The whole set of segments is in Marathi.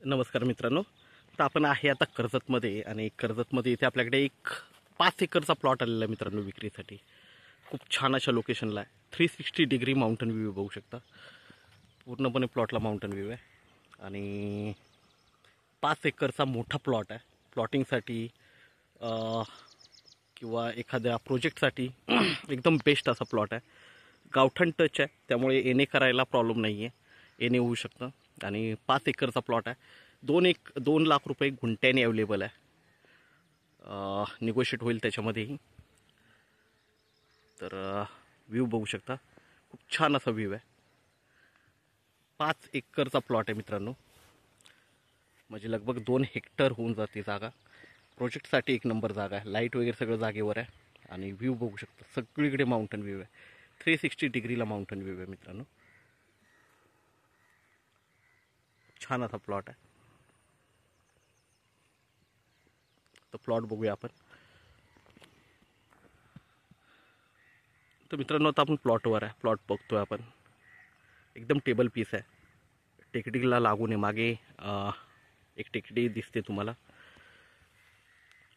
नमस्कार मित्रांनो. तर आपण आहे आता कर्जतमध्ये आणि कर्जतमध्ये इथे आपल्याकडे एक 5 एकरचा प्लॉट आलेला आहे मित्रांनो विक्रीसाठी. खूप छान अशा लोकेशनला आहे. 360 डिग्री माउंटन व्ह्यू बघू शकता. पूर्णपणे प्लॉटला माउंटन व्ह्यू आहे आणि 5 एकरचा मोठा प्लॉट आहे. प्लॉटिंगसाठी किंवा एखाद्या प्रोजेक्टसाठी एकदम बेस्ट असा प्लॉट आहे. गावठण टच आहे, त्यामुळे येणे करायला प्रॉब्लेम नाही आहे. येणे होऊ शकतं आणि 5 एकरचा प्लॉट आहे. 2 लाख रुपये गुंठ्याने अवेलेबल आहे. निगोशिएट होईल त्याच्यामध्येही. तर व्ह्यू बघू शकता. खूप छान असा व्ह्यू आहे. 5 एकरचा प्लॉट आहे मित्रांनो, म्हणजे लगभग 2 हेक्टर होऊन जाते जागा. प्रोजेक्टसाठी एक नंबर जागा आहे. लाईट वगैरे सगळं जागेवर आहे आणि व्ह्यू बघू शकता. सगळीकडे माउंटन व्ह्यू आहे. 360 डिग्रीला माउंटन व्ह्यू आहे मित्रांनो. छान असा प्लॉट आहे. तर प्लॉट बघूया आपण. तर मित्रांनो आता आपण प्लॉटवर आहे. प्लॉट बघतोय आपण. एकदम टेबल पीस आहे. टेकडीला लागून आहे. मागे एक टेकडी दिसते तुम्हाला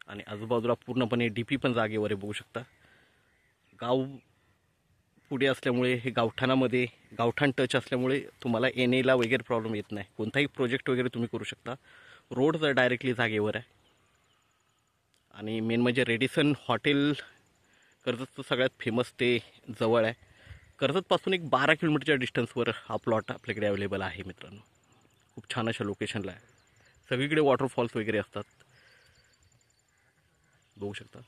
आणि आजूबाजूला पूर्णपणे डीपी पण जागेवर आहे बघू शकता. गाव पुढे असल्यामुळे हे गावठाणामध्ये गावठाण टच असल्यामुळे तुम्हाला येणेला वगैरे प्रॉब्लेम येत नाही. कोणताही प्रोजेक्ट वगैरे तुम्ही करू शकता. रोड जर डायरेक्टली जागेवर आहे आणि मेन म्हणजे रेडिसन हॉटेल कर्जतचं सगळ्यात फेमस ते जवळ आहे. कर्जतपासून एक 12 किलोमीटरच्या डिस्टन्सवर हा प्लॉट आपल्याकडे अवेलेबल आहे मित्रांनो. खूप छान अशा लोकेशनला आहे. सगळीकडे वॉटरफॉल्स वगैरे असतात बघू शकता.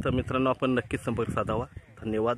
तर मित्रांनो आपण नक्कीच संपर्क साधावा. धन्यवाद.